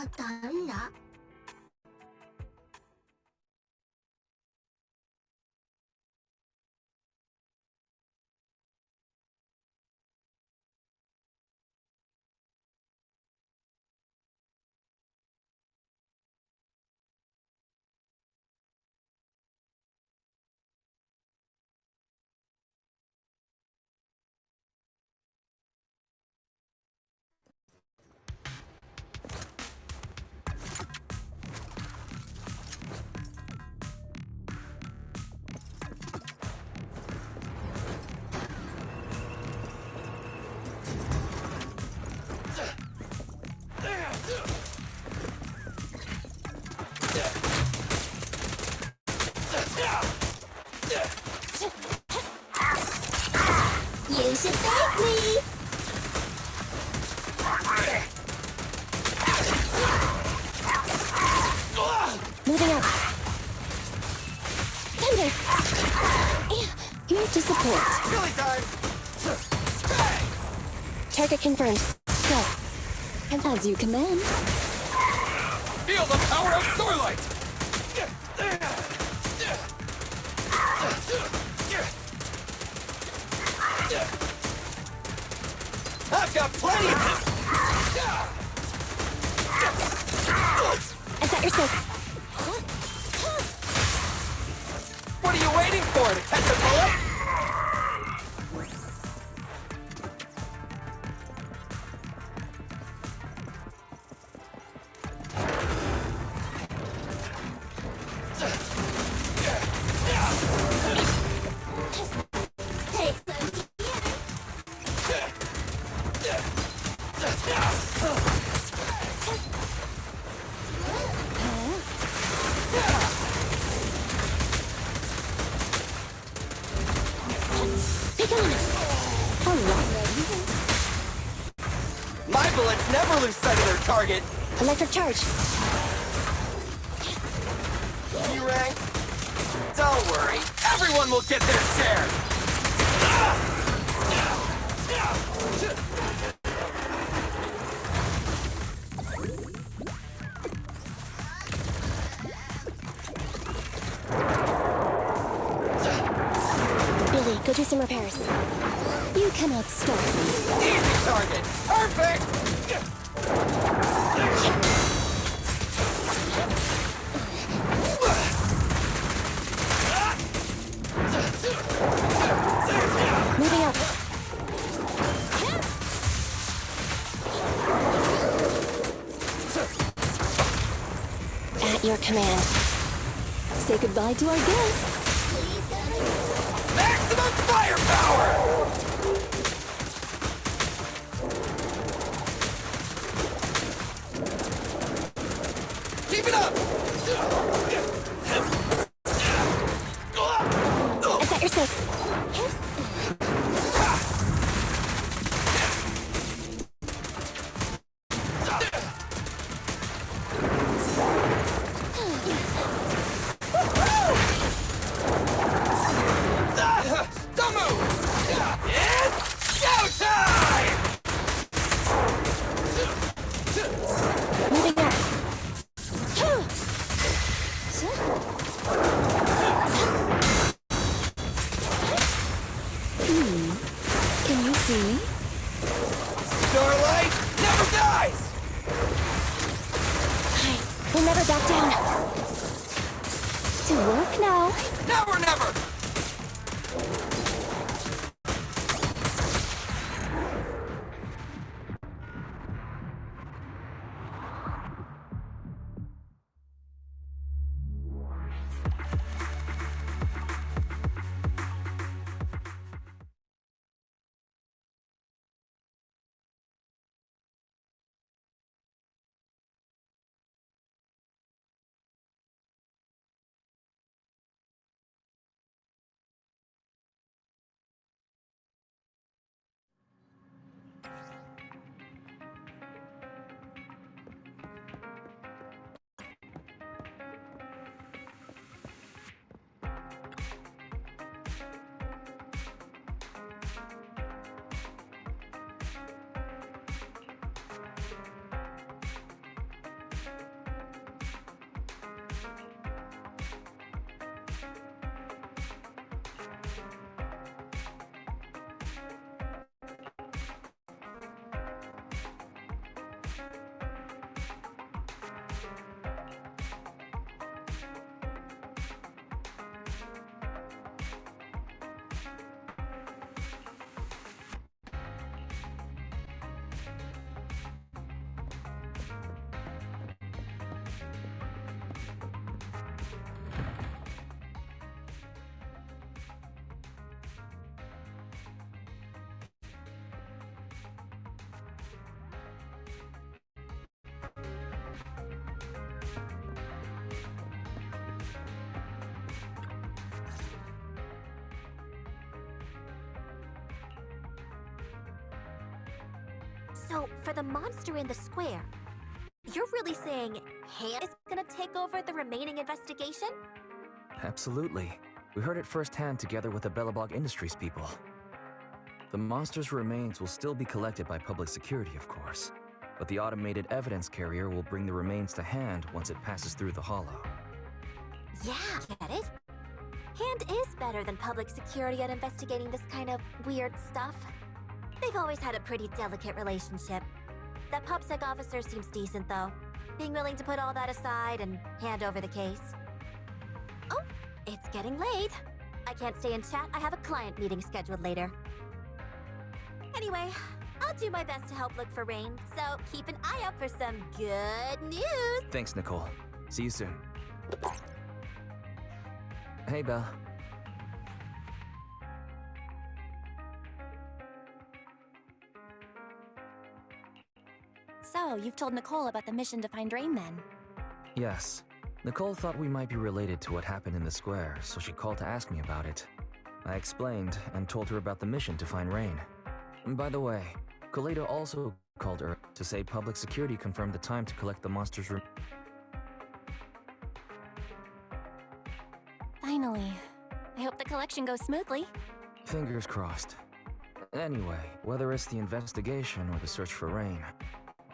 달라. You should thank me. Moving up. Thunder! Here to support. Killing time! Target confirmed. Go. As you command. Feel the power of Starlight! I've got plenty of this! I've got your six. What are you waiting for, to catch a bullet? Take some Pick on it. All right. My bullets never lose sight of their target! Electric charge. E-rank? Don't worry, everyone will get their share! Billy, go do some repairs. You cannot stop me. Easy target! Perfect! Moving up. At your command. Say goodbye to our guests. Maximum firepower! Keep it up! I've got your six. Don't move! It's showtime! Moving up. Can you see me? Starlight never dies! We'll never back down. To work now. Never, never! So, for the monster in the square, you're really saying Han is gonna take over the remaining investigation? Absolutely. We heard it firsthand together with the Bellabog Industries people. The monster's remains will still be collected by public security, of course. But the automated evidence carrier will bring the remains to Hand once it passes through the hollow. Yeah, get it? Hand is better than public security at investigating this kind of weird stuff. They've always had a pretty delicate relationship. That PopSec officer seems decent, though, being willing to put all that aside and hand over the case. Oh, it's getting late. I can't stay and chat. I have a client meeting scheduled later. Anyway, I'll do my best to help look for Rain, so keep an eye out for some good news. Thanks, Nicole. See you soon. Hey, Belle. So, you've told Nicole about the mission to find Rain then? Yes. Nicole thought we might be related to what happened in the square, so she called to ask me about it. I explained and told her about the mission to find Rain. By the way, Kaleda also called her to say public security confirmed the time to collect the monster's room. Finally. I hope the collection goes smoothly. Fingers crossed. Anyway, whether it's the investigation or the search for Rain,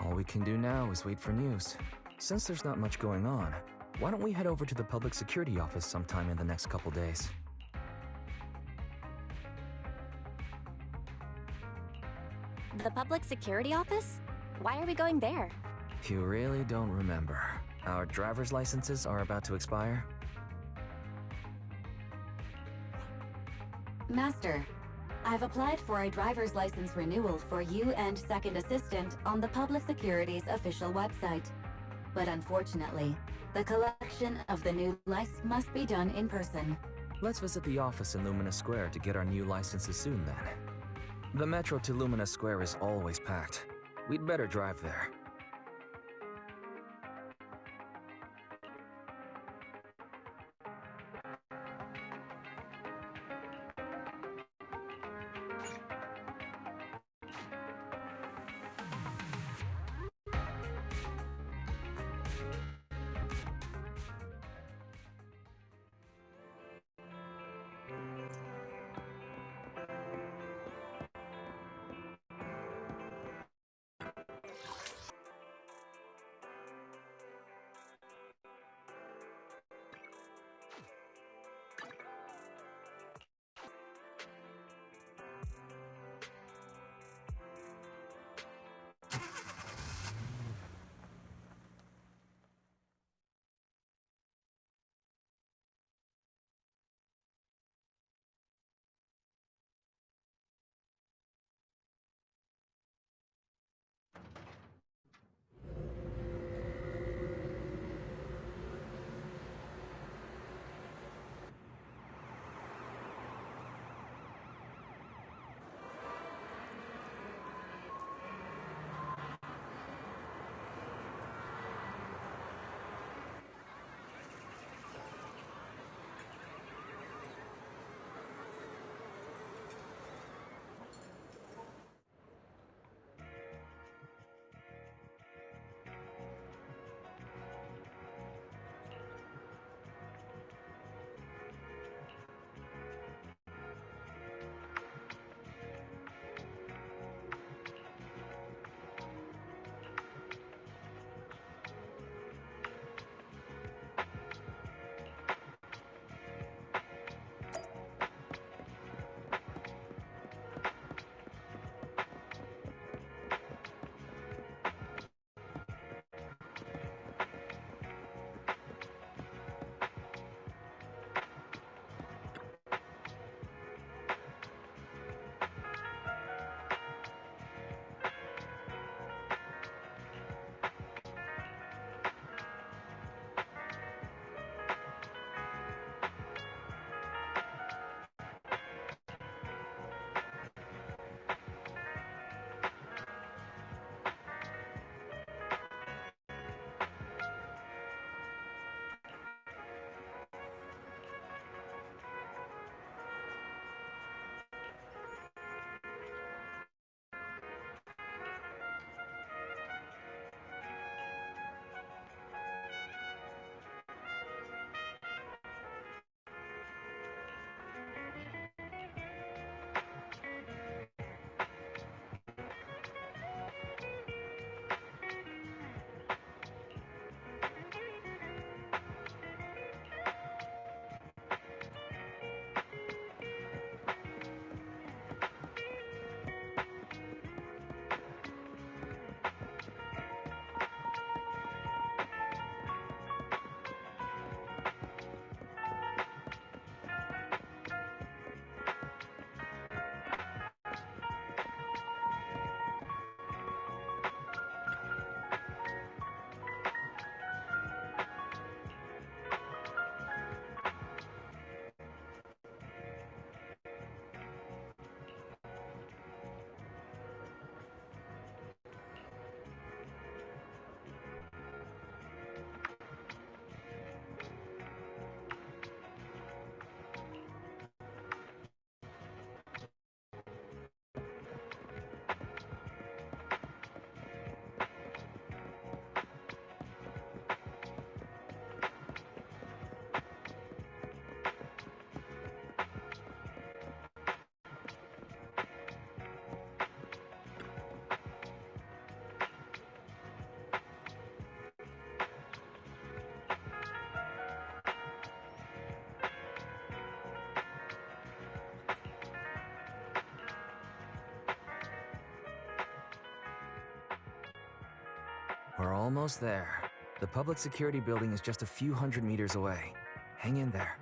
all we can do now is wait for news. Since there's not much going on, why don't we head over to the public security office sometime in the next couple days? The public security office? Why are we going there? You really don't remember. Our driver's licenses are about to expire. Master, I've applied for a driver's license renewal for you and second assistant on the Public Security's official website. But unfortunately, the collection of the new license must be done in person. Let's visit the office in Lumina Square to get our new licenses soon then. The metro to Lumina Square is always packed. We'd better drive there. We're almost there. The public security building is just a few hundred meters away. Hang in there.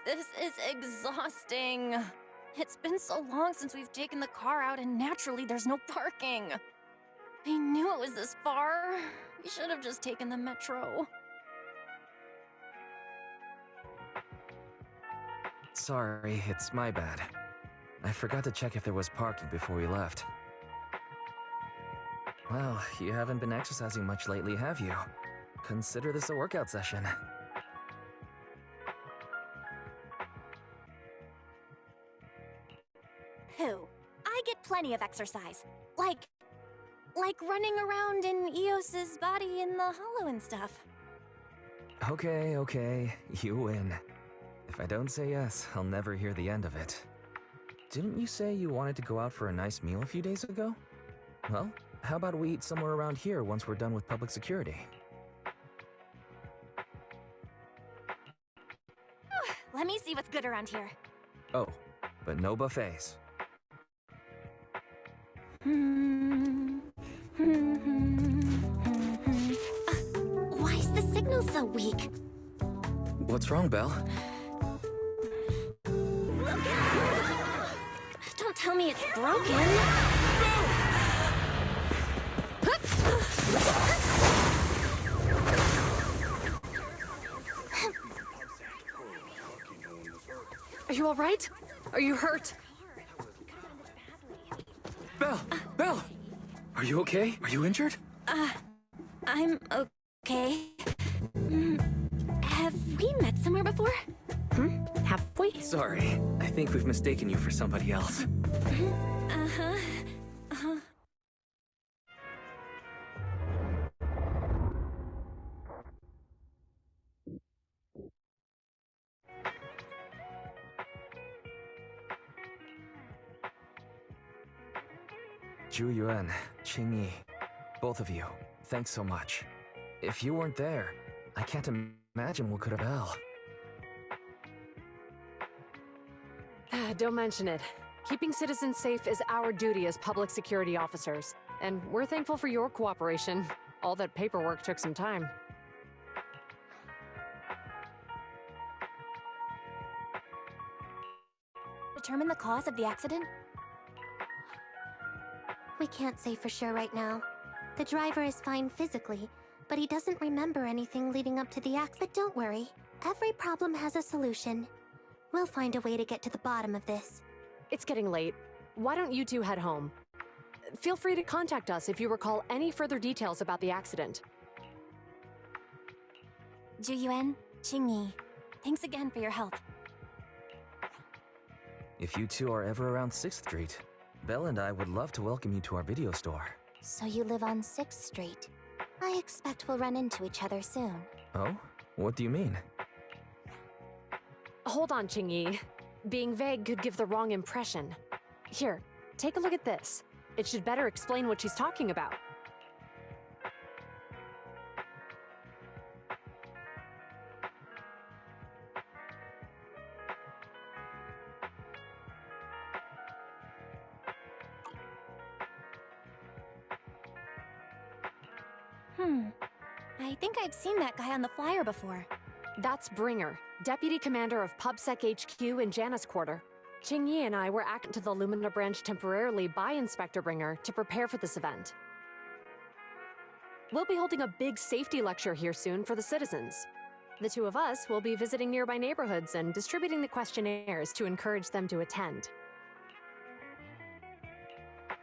This is exhausting. It's been so long since we've taken the car out, and naturally there's no parking. I knew it was this far. We should have just taken the metro. Sorry, it's my bad. I forgot to check if there was parking before we left. Well, you haven't been exercising much lately, have you? Consider this a workout session. Who? I get plenty of exercise. Like running around in Eos's body in the hollow and stuff. Okay, you win. If I don't say yes, I'll never hear the end of it. Didn't you say you wanted to go out for a nice meal a few days ago? Well, how about we eat somewhere around here once we're done with public security? Let me see what's good around here. Oh, but no buffets. Why is the signal so weak? What's wrong, Belle? Don't tell me it's broken. Are you all right? Are you hurt? Belle! Are you okay? Are you injured? I'm okay. Have we met somewhere before? Have we? Sorry, I think we've mistaken you for somebody else. Zhu Yuan, Qing Yi, both of you, thanks so much. If you weren't there, I can't imagine what could have been. Don't mention it. Keeping citizens safe is our duty as public security officers, and we're thankful for your cooperation. All that paperwork took some time. Determine the cause of the accident? We can't say for sure right now. The driver is fine physically, but he doesn't remember anything leading up to the accident. But don't worry, every problem has a solution. We'll find a way to get to the bottom of this. It's getting late. Why don't you two head home? Feel free to contact us if you recall any further details about the accident. Zhu Yuan, Qing Yi, thanks again for your help. If you two are ever around 6th Street, Belle and I would love to welcome you to our video store. So you live on 6th Street. I expect we'll run into each other soon. Oh? What do you mean? Hold on, Qing Yi. Being vague could give the wrong impression. Here, take a look at this. It should better explain what she's talking about. I think I've seen that guy on the flyer before. That's Bringer, Deputy Commander of PubSec HQ in Janus Quarter. Qing Yi and I were acting to the Lumina branch temporarily by Inspector Bringer to prepare for this event. We'll be holding a big safety lecture here soon for the citizens. The two of us will be visiting nearby neighborhoods and distributing the questionnaires to encourage them to attend.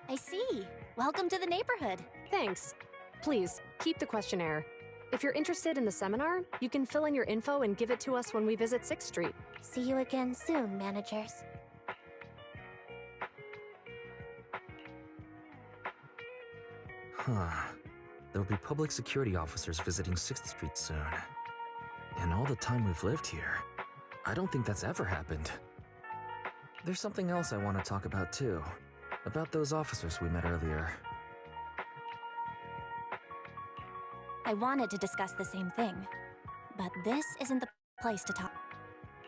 I see. Welcome to the neighborhood. Thanks. Please, keep the questionnaire. If you're interested in the seminar, you can fill in your info and give it to us when we visit 6th Street. See you again soon, managers. There'll be public security officers visiting 6th Street soon. In all the time we've lived here, I don't think that's ever happened. There's something else I want to talk about too. About those officers we met earlier. I wanted to discuss the same thing, but this isn't the place to talk.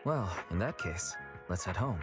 Well, in that case, let's head home.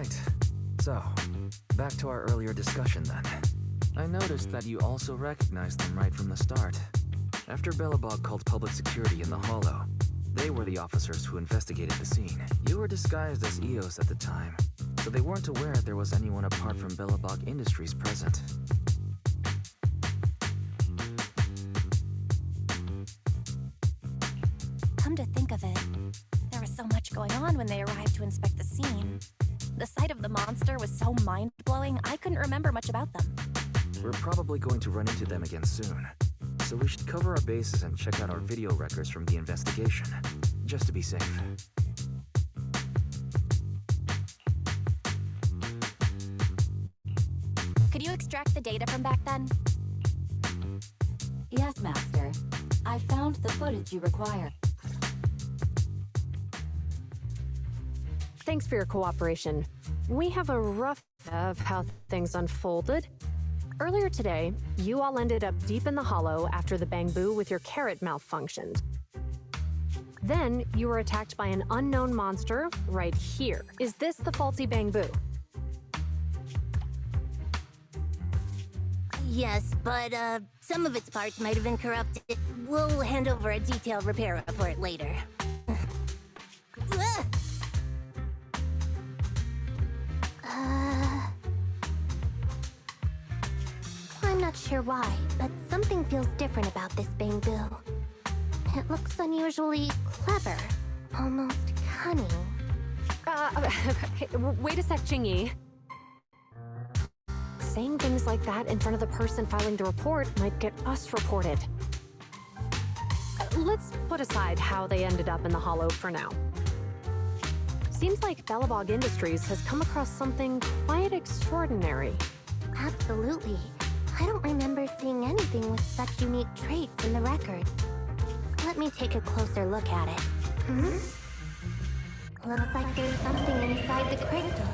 Right. So, back to our earlier discussion then. I noticed that you also recognized them right from the start. After Belobog called public security in the Hollow, they were the officers who investigated the scene. You were disguised as EOS at the time, so they weren't aware there was anyone apart from Belobog Industries present. Come to think of it, there was so much going on when they arrived to inspect the scene. The sight of the monster was so mind-blowing, I couldn't remember much about them. We're probably going to run into them again soon, so we should cover our bases and check out our video records from the investigation, just to be safe. Could you extract the data from back then? Yes, Master. I found the footage you require. Thanks for your cooperation. We have a rough of how things unfolded. Earlier today, you all ended up deep in the Hollow after the bamboo with your carrot malfunctioned. Then, you were attacked by an unknown monster right here. Is this the faulty bamboo? Yes, but some of its parts might have been corrupted. We'll hand over a detailed repair report later. I'm not sure why, but something feels different about this bamboo. It looks unusually clever, almost cunning. Wait a sec, Qingyi. Saying things like that in front of the person filing the report might get us reported. Let's put aside how they ended up in the Hollow for now. Seems like Belobog Industries has come across something quite extraordinary. Absolutely. I don't remember seeing anything with such unique traits in the records. Let me take a closer look at it. Looks like there's something inside the crystal.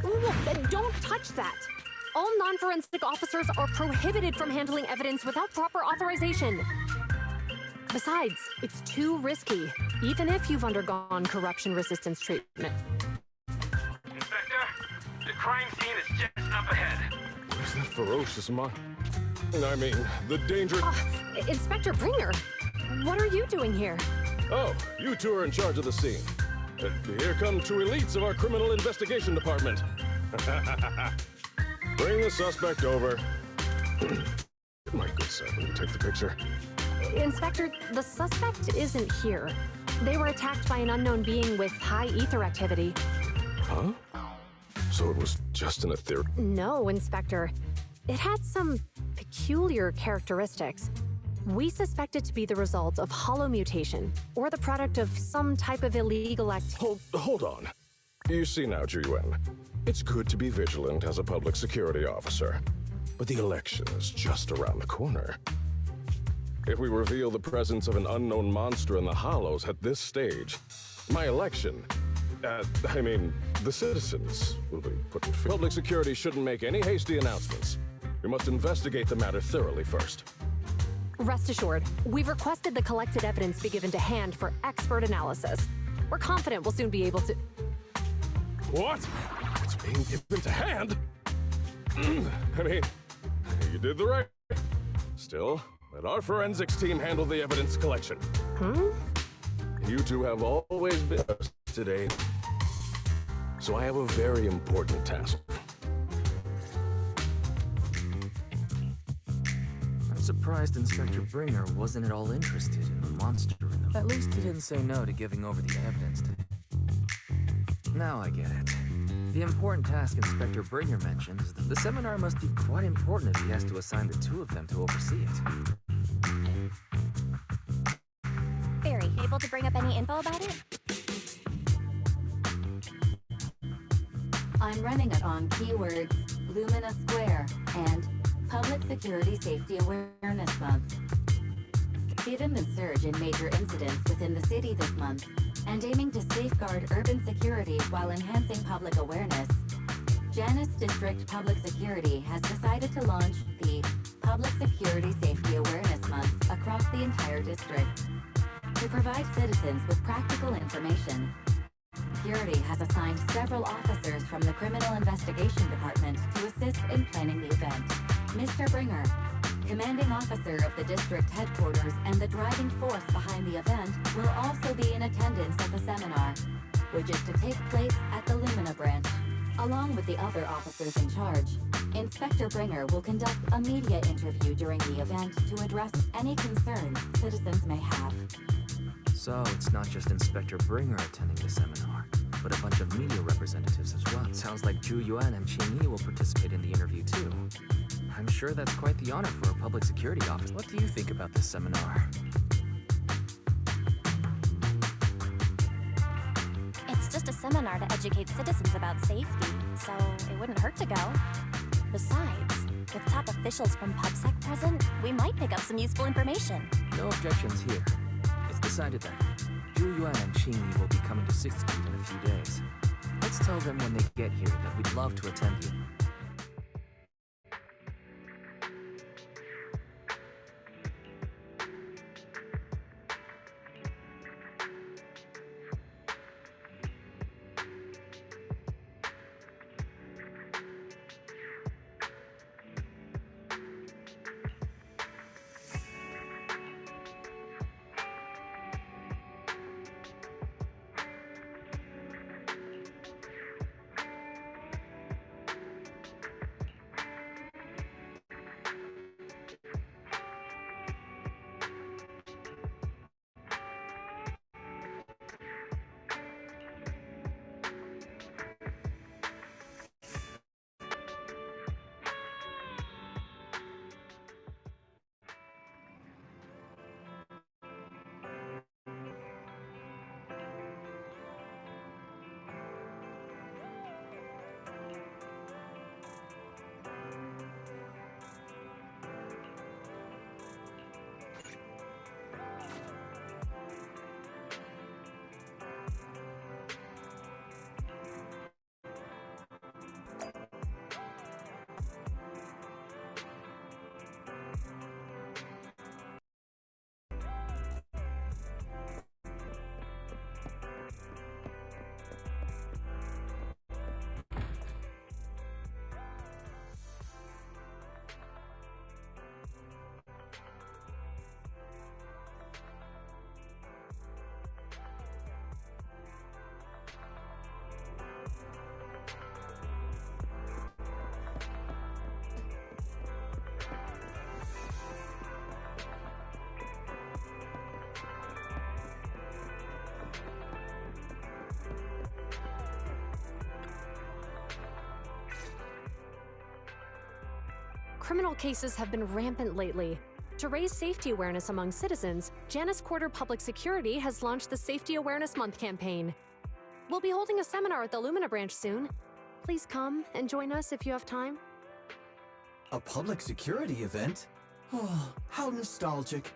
Look, don't touch that! All non-forensic officers are prohibited from handling evidence without proper authorization. Besides, it's too risky, even if you've undergone corruption resistance treatment. Inspector, the crime scene is just up ahead. Where's that ferocious I mean, the danger... Inspector Bringer, what are you doing here? Oh, you two are in charge of the scene. Here come two elites of our criminal investigation department. Bring the suspect over. My good sir, will you take the picture? Inspector, the suspect isn't here. They were attacked by an unknown being with high ether activity. Huh? So it was just an ether... No, Inspector. It had some peculiar characteristics. We suspect it to be the result of hollow mutation, or the product of some type of illegal activity. Hold on. You see now, Jiyuan, it's good to be vigilant as a public security officer, but the election is just around the corner. If we reveal the presence of an unknown monster in the Hollows at this stage, my election, the citizens will be put in fear. Public security shouldn't make any hasty announcements. We must investigate the matter thoroughly first. Rest assured, we've requested the collected evidence be given to hand for expert analysis. We're confident we'll soon be able to... What? It's being given to hand? I mean, you did the right. Still, let our forensics team handle the evidence collection. You two have always been us today. So I have a very important task. I'm surprised Inspector Bringer wasn't at all interested in the monster in the... At least he didn't say no to giving over the evidence. Now I get it. The important task Inspector Bringer mentioned is that the seminar must be quite important if he has to assign the two of them to oversee it. Barry, able to bring up any info about it? I'm running it on keywords Lumina Square and Public Security Safety Awareness Month. Given the surge in major incidents within the city this month, and aiming to safeguard urban security while enhancing public awareness, Janus District Public Security has decided to launch the Public Security Safety Awareness Month across the entire district. To provide citizens with practical information, Security has assigned several officers from the Criminal Investigation Department to assist in planning the event. Mr. Bringer, commanding officer of the district headquarters and the driving force behind the event, will also be in attendance at the seminar, which is to take place at the Lumina branch. Along with the other officers in charge, Inspector Bringer will conduct a media interview during the event to address any concerns citizens may have. So it's not just Inspector Bringer attending the seminar, but a bunch of media representatives as well. Sounds like Zhu Yuan and Qing Yi will participate in the interview too. I'm sure that's quite the honor for a public security officer. What do you think about this seminar? It's just a seminar to educate citizens about safety, so it wouldn't hurt to go. Besides, with top officials from PubSec present, we might pick up some useful information. No objections here. It's decided then. Zhu Yuan and Qing Yi will be coming to 6th Street in a few days. Let's tell them when they get here that we'd love to attend you. Criminal cases have been rampant lately. To raise safety awareness among citizens, Janus Quarter Public Security has launched the Safety Awareness Month campaign. We'll be holding a seminar at the Lumina branch soon. Please come and join us if you have time. A public security event? Oh, how nostalgic.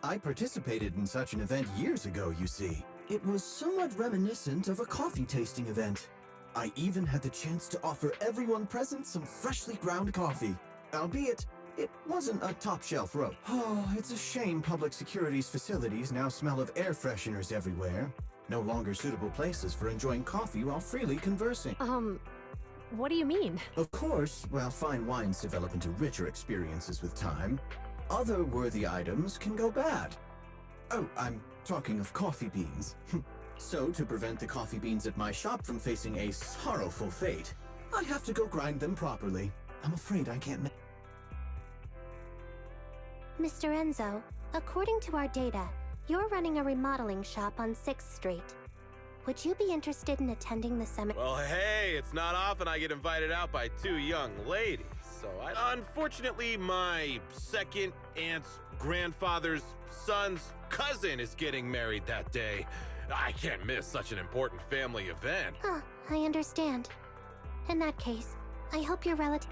I participated in such an event years ago, you see. It was somewhat reminiscent of a coffee tasting event. I even had the chance to offer everyone present some freshly ground coffee. Albeit, it wasn't a top-shelf roast. Oh, it's a shame public security's facilities now smell of air fresheners everywhere. No longer suitable places for enjoying coffee while freely conversing. What do you mean? Of course, while fine wines develop into richer experiences with time, other worthy items can go bad. Oh, I'm talking of coffee beans. So, to prevent the coffee beans at my shop from facing a sorrowful fate, I have to go grind them properly. I'm afraid I can't Mr. Enzo, according to our data, you're running a remodeling shop on 6th Street. Would you be interested in attending the seminar? Well, hey, it's not often I get invited out by two young ladies, so unfortunately, my second aunt's grandfather's son's cousin is getting married that day. I can't miss such an important family event. Huh, I understand. In that case, I hope your relative...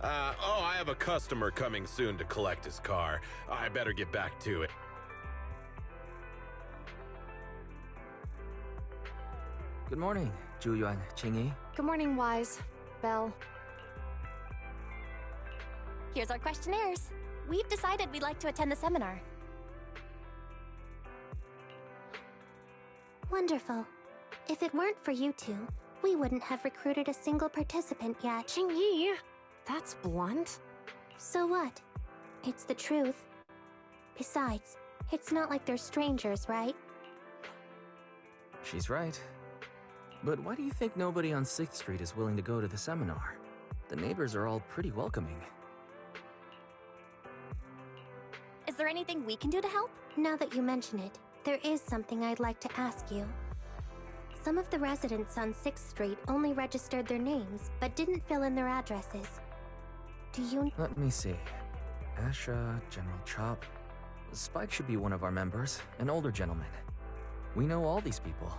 I have a customer coming soon to collect his car. I better get back to it. Good morning, Zhu Yuan, Qing Yi. Good morning, Wise. Belle. Here's our questionnaires. We've decided we'd like to attend the seminar. Wonderful. If it weren't for you two, we wouldn't have recruited a single participant yet. Qingyi, that's blunt. So what? It's the truth. Besides, it's not like they're strangers, right? She's right. But why do you think nobody on 6th Street is willing to go to the seminar? The neighbors are all pretty welcoming. Is there anything we can do to help? Now that you mention it, there is something I'd like to ask you. Some of the residents on 6th Street only registered their names, but didn't fill in their addresses. Do you... Let me see. Asha, General Chop. Spike should be one of our members, an older gentleman. We know all these people.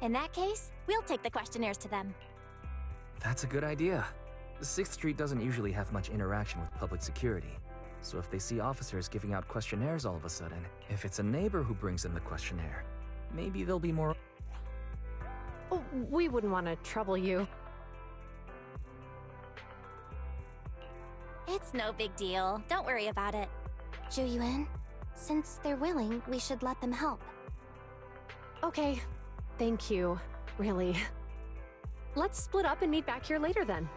In that case, we'll take the questionnaires to them. That's a good idea. 6th Street doesn't usually have much interaction with public security. So if they see officers giving out questionnaires all of a sudden, if it's a neighbor who brings them the questionnaire, maybe they'll be more... Oh, we wouldn't want to trouble you. It's no big deal. Don't worry about it. Zhu Yuan, since they're willing, we should let them help. Okay, thank you, really. Let's split up and meet back here later then.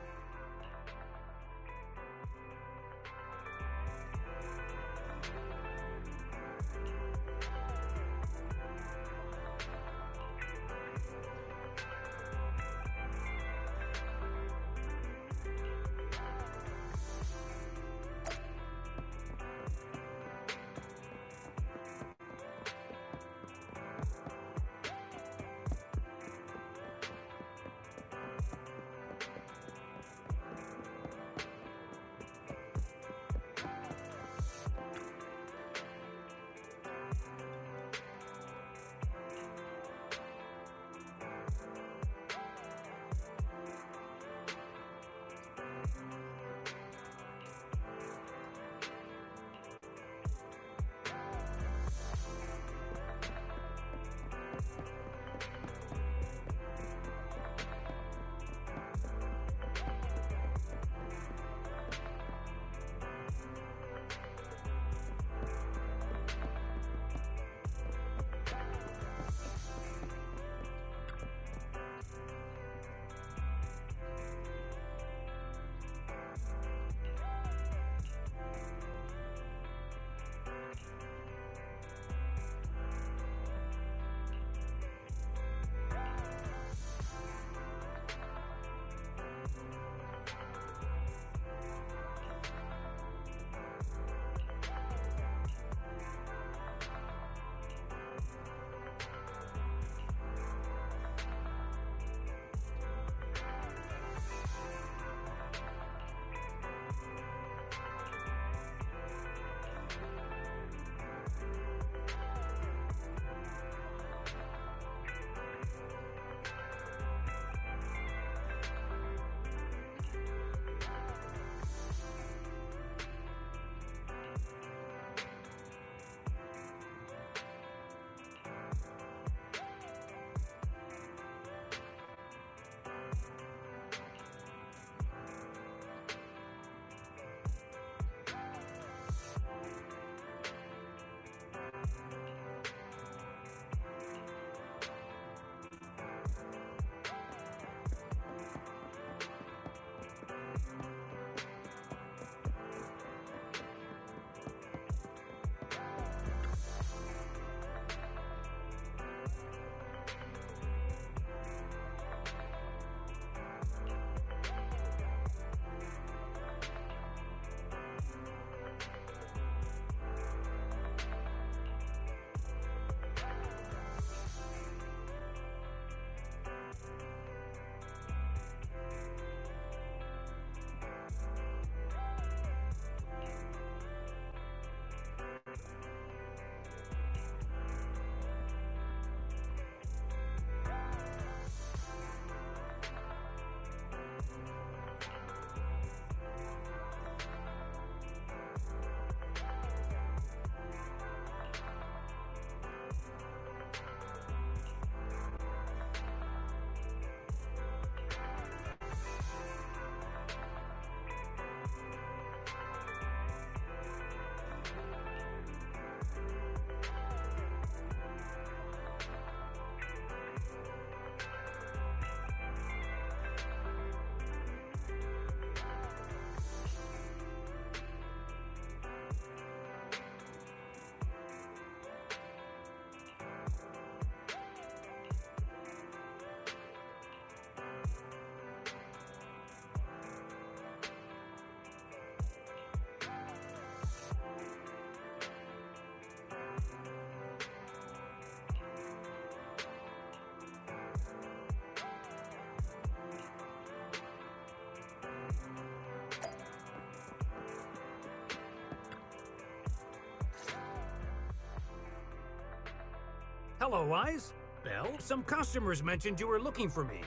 Hello, Wise. Belle, some customers mentioned you were looking for me.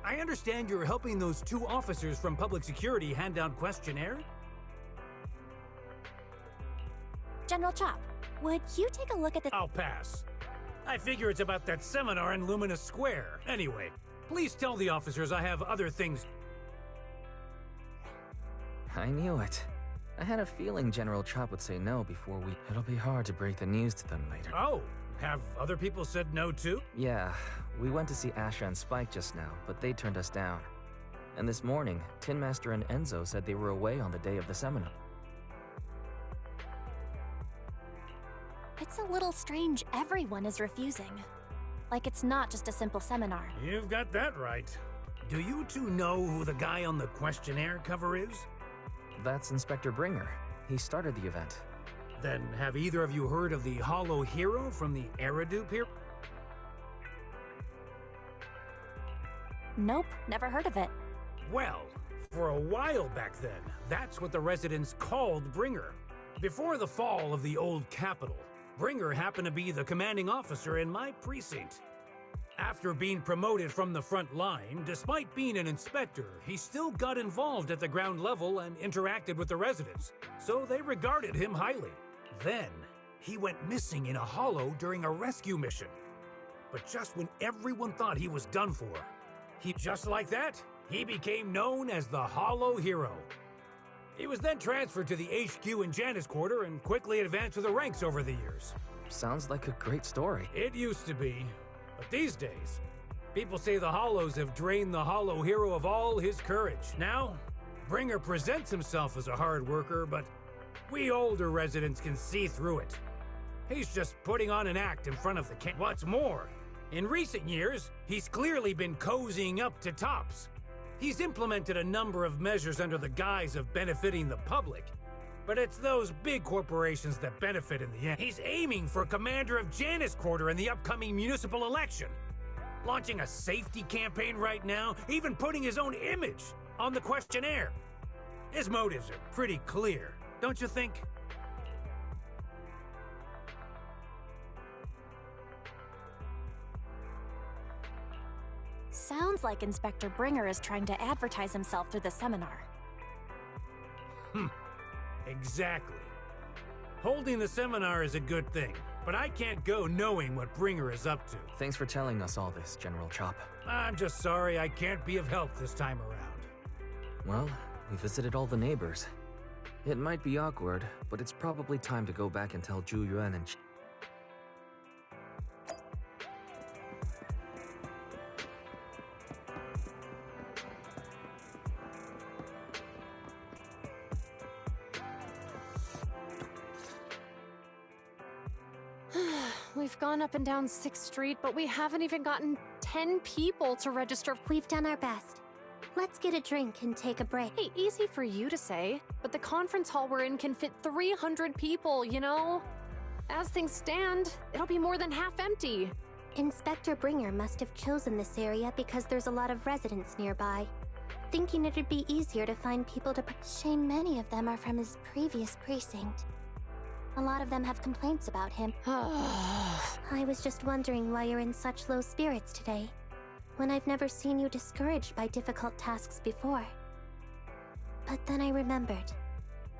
I understand you're helping those 2 officers from public security hand out questionnaire? General Chop, would you take a look at the— I'll pass. I figure it's about that seminar in Luminous Square. Anyway, please tell the officers I have other things. I knew it. I had a feeling General Chop would say no before we... It'll be hard to break the news to them later. Oh, have other people said no too? Yeah, we went to see Asha and Spike just now, but they turned us down. And this morning, Tin Master and Enzo said they were away on the day of the seminar. It's a little strange everyone is refusing. Like it's not just a simple seminar. You've got that right. Do you 2 know who the guy on the questionnaire cover is? That's Inspector Bringer. He started the event. Then have either of you heard of the Hollow Hero from the Eridu period? Nope, never heard of it. Well, for a while back then, that's what the residents called Bringer. Before the fall of the old capital, Bringer happened to be the commanding officer in my precinct. After being promoted from the front line, despite being an inspector, he still got involved at the ground level and interacted with the residents, so they regarded him highly. Then, he went missing in a hollow during a rescue mission. But just when everyone thought he was done for, just like that, he became known as the Hollow Hero. He was then transferred to the HQ in Janus Quarter and quickly advanced through the ranks over the years. Sounds like a great story. It used to be, but these days, people say the Hollows have drained the Hollow Hero of all his courage. Now, Bringer presents himself as a hard worker, but we older residents can see through it. He's just putting on an act in front of the camp. What's more, in recent years, he's clearly been cozying up to Tops. He's implemented a number of measures under the guise of benefiting the public, but it's those big corporations that benefit in the end. He's aiming for commander of Janus Quarter in the upcoming municipal election, launching a safety campaign right now, even putting his own image on the questionnaire. His motives are pretty clear, don't you think? Sounds like Inspector Bringer is trying to advertise himself through the seminar. Exactly. Holding the seminar is a good thing, but I can't go knowing what Bringer is up to. Thanks for telling us all this, General Chop. I'm just sorry I can't be of help this time around. Well, we visited all the neighbors. It might be awkward, but it's probably time to go back and tell Zhu Yuan and... We've gone up and down 6th Street, but we haven't even gotten 10 people to register. We've done our best. Let's get a drink and take a break. Hey, easy for you to say, but the conference hall we're in can fit 300 people, you know? As things stand, it'll be more than half empty. Inspector Bringer must have chosen this area because there's a lot of residents nearby, thinking it'd be easier to find people to... Shame many of them are from his previous precinct. A lot of them have complaints about him. I was just wondering why you're in such low spirits today, when I've never seen you discouraged by difficult tasks before. But then I remembered.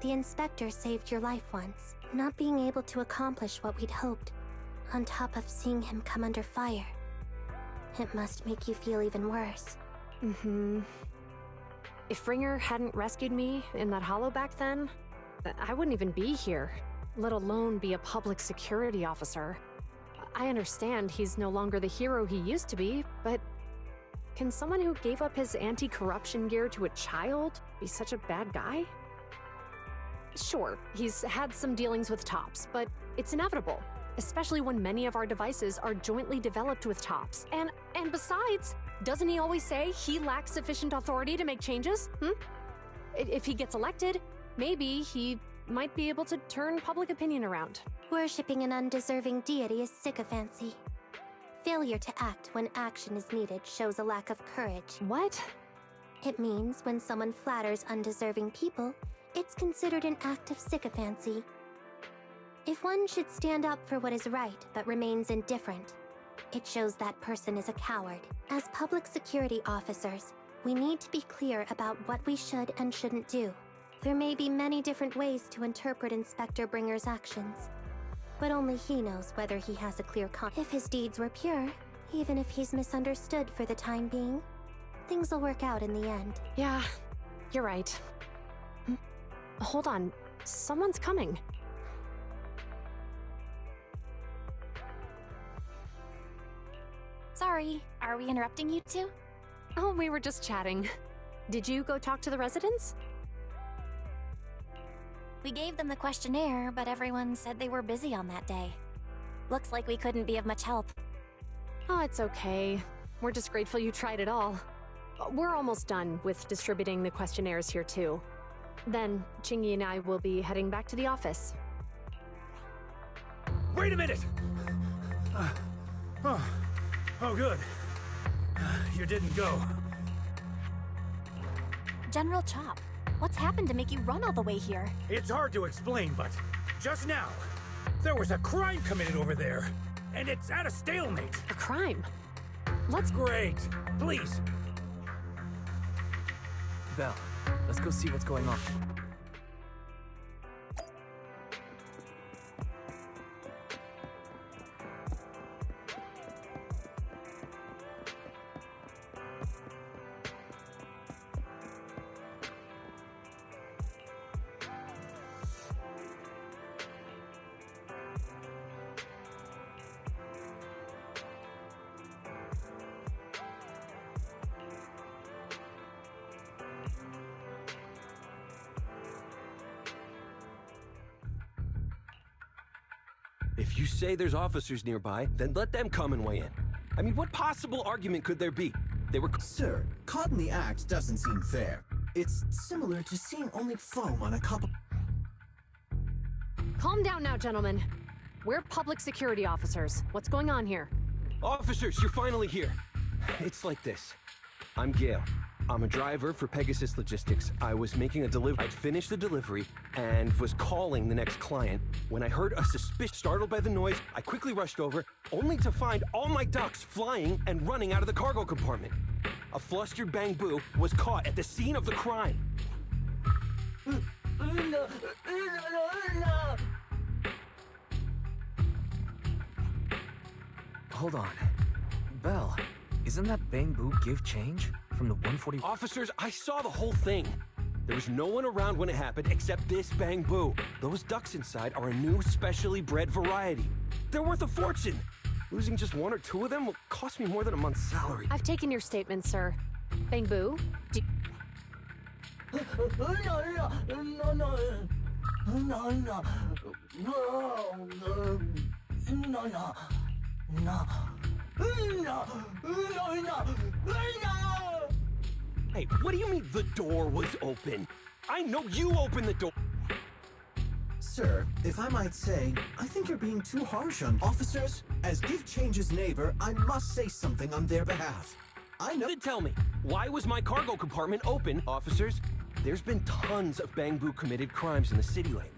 The inspector saved your life once, not being able to accomplish what we'd hoped, on top of seeing him come under fire. It must make you feel even worse. If Bringer hadn't rescued me in that hollow back then, I wouldn't even be here, let alone be a public security officer. I understand he's no longer the hero he used to be, but can someone who gave up his anti-corruption gear to a child be such a bad guy? Sure, he's had some dealings with Tops, but it's inevitable, especially when many of our devices are jointly developed with Tops. And besides, doesn't he always say he lacks sufficient authority to make changes? If he gets elected, maybe he might be able to turn public opinion around. Worshipping an undeserving deity is sycophancy. Failure to act when action is needed shows a lack of courage. What? It means when someone flatters undeserving people, it's considered an act of sycophancy. If one should stand up for what is right but remains indifferent, It shows that person is a coward. As public security officers, we need to be clear about what we should and shouldn't do. There may be many different ways to interpret Inspector Bringer's actions, but only he knows whether he has a clear if his deeds were pure, even if he's misunderstood for the time being, things will work out in the end. Yeah, you're right. Hold on, someone's coming. Sorry, are we interrupting you two? Oh, we were just chatting. Did you go talk to the residents? We gave them the questionnaire, but everyone said they were busy on that day. Looks like we couldn't be of much help. Oh, it's okay. We're just grateful you tried it all. We're almost done with distributing the questionnaires here too. Then, Chingy and I will be heading back to the office. Wait a minute! Oh, good. You didn't go. General Chop, what's happened to make you run all the way here? It's hard to explain, but just now, there was a crime committed over there, and it's at a stalemate. A crime? Great. Please. Belle, let's go see what's going on. If you say there's officers nearby, then let them come and weigh in. I mean, what possible argument could there be? They were— Sir, caught in the act doesn't seem fair. It's similar to seeing only foam on a cup of— Calm down now, gentlemen. We're public security officers. What's going on here? Officers, you're finally here. It's like this. I'm Gale. I'm a driver for Pegasus Logistics. I was making a delivery. I'd finished the delivery and was calling the next client when I heard a suspicion. Startled by the noise, I quickly rushed over, only to find all my ducks flying and running out of the cargo compartment. A flustered Bang-Boo was caught at the scene of the crime. Hold on. Belle, isn't that Bang-Boo give change from the 140? Officers, I saw the whole thing. There was no one around when it happened except this Bang-Boo. Those ducks inside are a new specially bred variety. They're worth a fortune. Losing just one or two of them will cost me more than a month's salary. I've taken your statement, sir. Bang-Boo, Hey, what do you mean the door was open? I know you opened the door. Sir, if I might say, I think you're being too harsh on officers. As Give Change's neighbor, I must say something on their behalf. I know— Then tell me, why was my cargo compartment open, officers? There's been tons of Bang-Boo committed crimes in the city lately.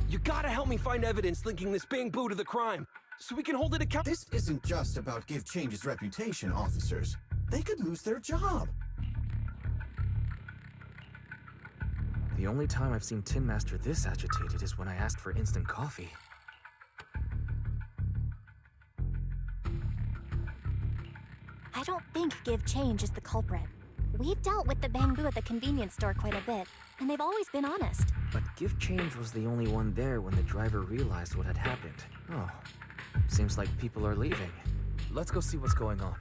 You gotta help me find evidence linking this Bang-Boo to the crime, so we can hold it accountable. This isn't just about Give Change's reputation, officers. They could lose their job. The only time I've seen Tin Master this agitated is when I asked for instant coffee. I don't think Give Change is the culprit. We've dealt with the Bang-Boo at the convenience store quite a bit, and they've always been honest. But Give Change was the only one there when the driver realized what had happened. Oh, seems like people are leaving. Let's go see what's going on.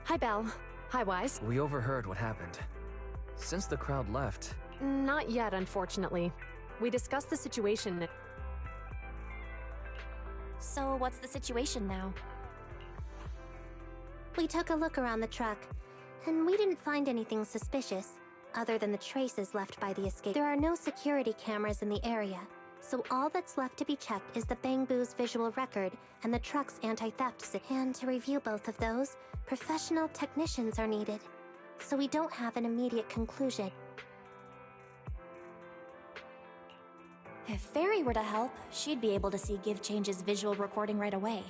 Hi, Belle. Hi, Wise. We overheard what happened. Since the crowd left... Not yet, unfortunately. We discussed the situation. So what's the situation now? We took a look around the truck, and we didn't find anything suspicious. other than the traces left by the escape. There are no security cameras in the area, so all that's left to be checked is the Bangbu's visual record and the truck's anti-theft system. And to review both of those, professional technicians are needed, so we don't have an immediate conclusion. If Fairy were to help, she'd be able to see Give Change's visual recording right away.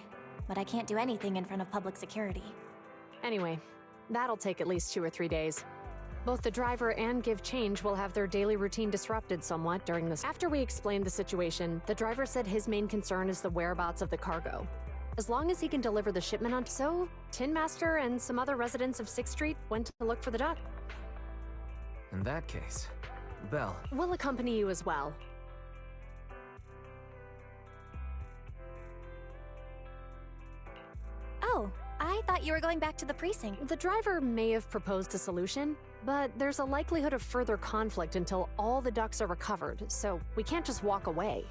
But I can't do anything in front of public security. Anyway, that'll take at least 2 or 3 days. Both the driver and Give Change will have their daily routine disrupted somewhat during this. After we explained the situation, the driver said his main concern is the whereabouts of the cargo. As long as he can deliver the shipment on. So, Tin Master and some other residents of 6th Street went to look for the duck. In that case, Belle. We'll accompany you as well. Oh, I thought you were going back to the precinct. The driver may have proposed a solution, but there's a likelihood of further conflict until all the ducks are recovered, so we can't just walk away.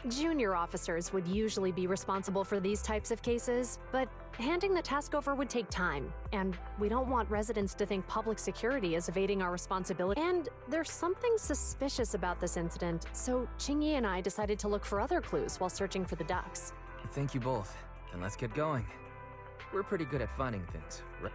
Junior officers would usually be responsible for these types of cases, but handing the task over would take time, and we don't want residents to think public security is evading our responsibility. And there's something suspicious about this incident, so Qingyi and I decided to look for other clues while searching for the ducks. Thank you both. Then let's get going. We're pretty good at finding things, right?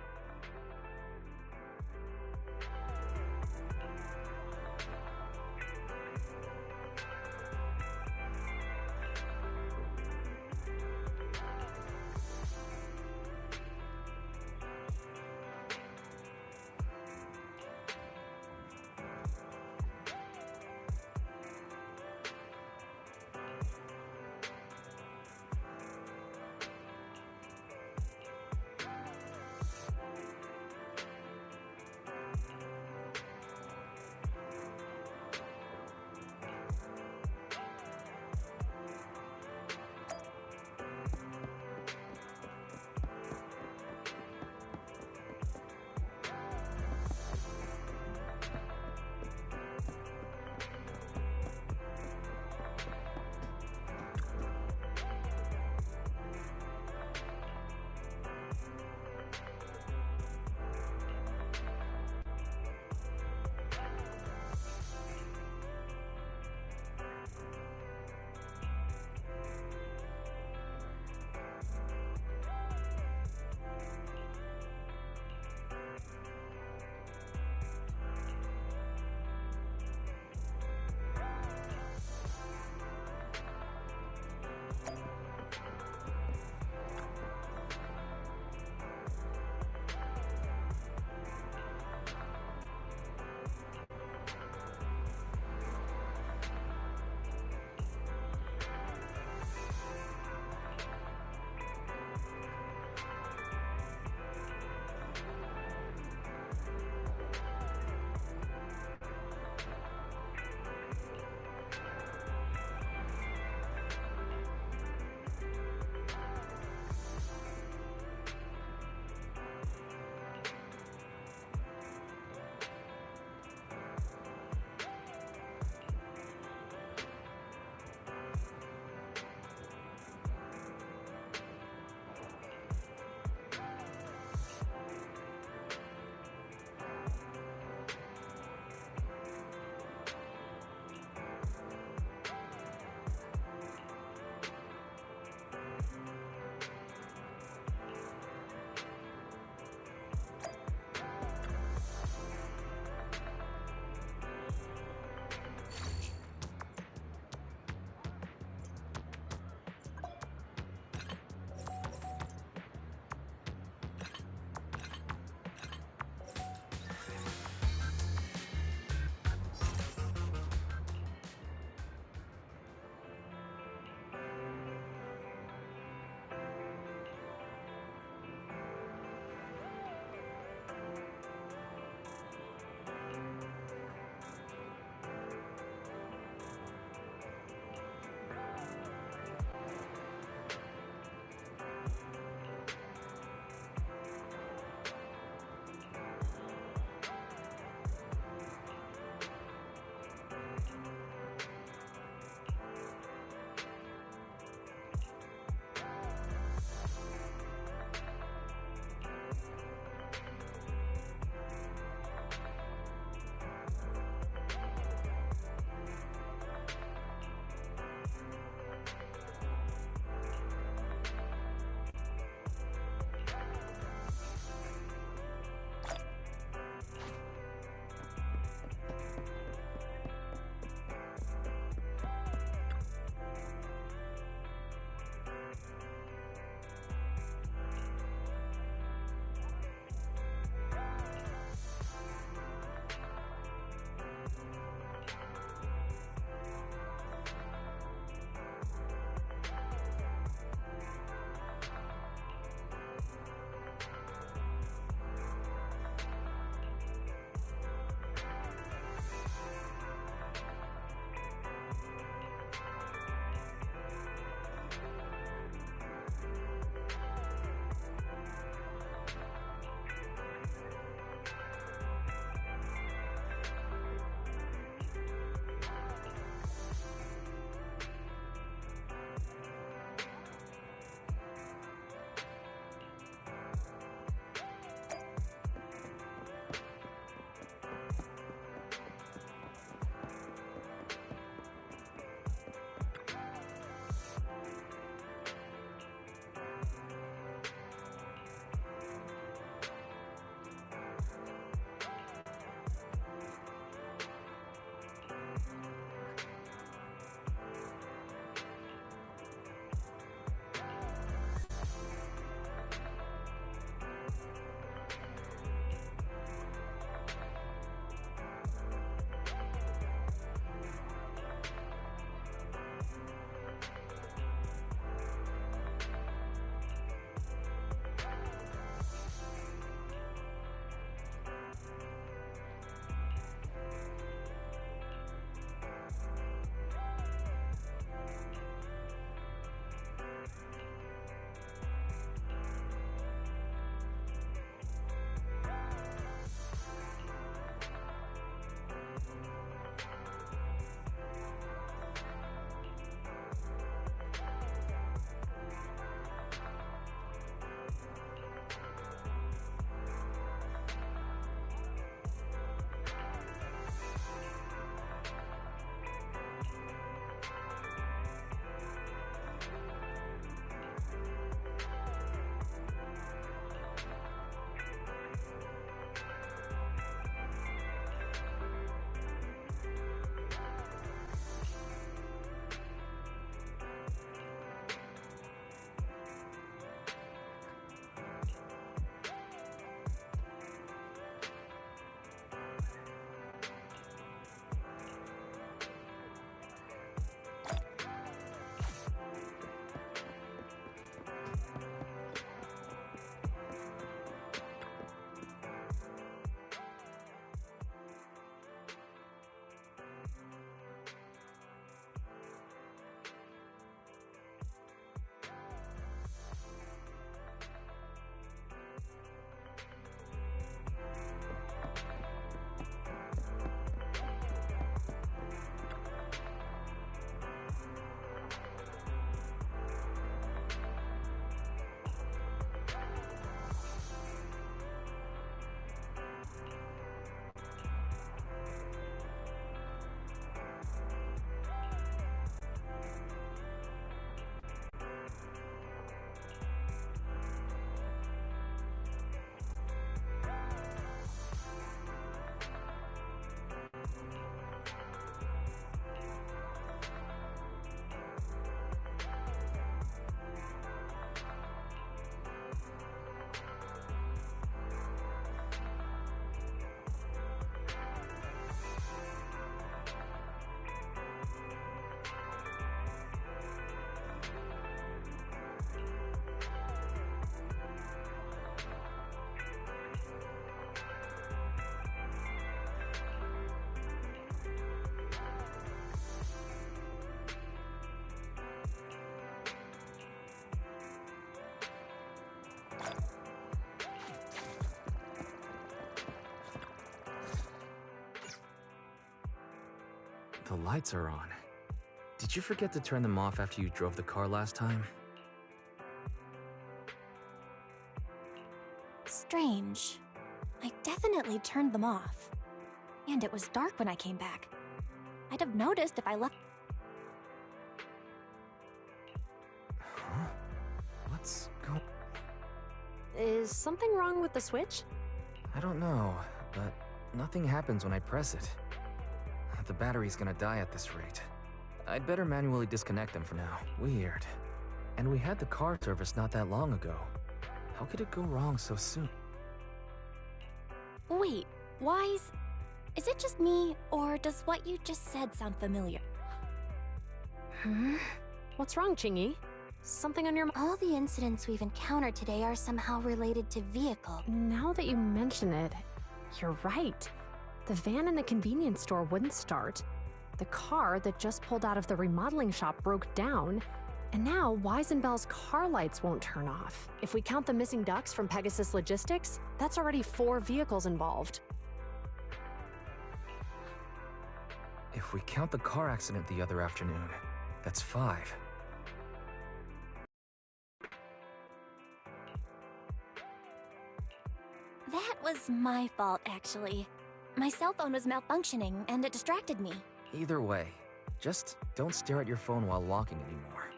The lights are on. Did you forget to turn them off after you drove the car last time? Strange. I definitely turned them off. And it was dark when I came back. I'd have noticed if I left. Huh? What's going... Is something wrong with the switch? I don't know, but nothing happens when I press it. The battery's gonna die at this rate. I'd better manually disconnect them for now. Weird. And we had the car service not that long ago. How could it go wrong so soon? Wait, Wise? Is it just me, or does what you just said sound familiar? What's wrong, Chingy? Something on your mind? All the incidents we've encountered today are somehow related to vehicle. Now that you mention it, you're right. The van in the convenience store wouldn't start. The car that just pulled out of the remodeling shop broke down. And now Weisenbell's car lights won't turn off. If we count the missing ducks from Pegasus Logistics, that's already 4 vehicles involved. If we count the car accident the other afternoon, that's 5. That was my fault, actually. My cell phone was malfunctioning, and it distracted me. Either way, just don't stare at your phone while walking anymore.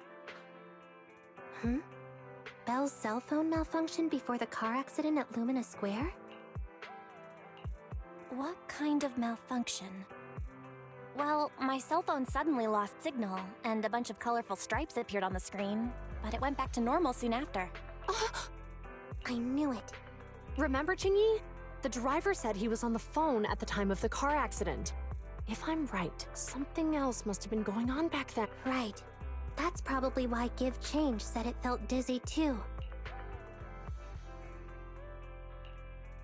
Belle's cell phone malfunctioned before the car accident at Lumina Square? What kind of malfunction? Well, my cell phone suddenly lost signal, and a bunch of colorful stripes appeared on the screen, but it went back to normal soon after. I knew it. Remember, Chingy? The driver said he was on the phone at the time of the car accident. If I'm right, something else must have been going on back then. Right. That's probably why Give Change said it felt dizzy too.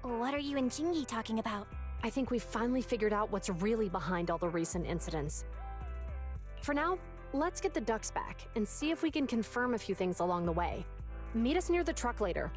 What are you and Jingy talking about? I think we've finally figured out what's really behind all the recent incidents. For now, let's get the ducks back and see if we can confirm a few things along the way. Meet us near the truck later.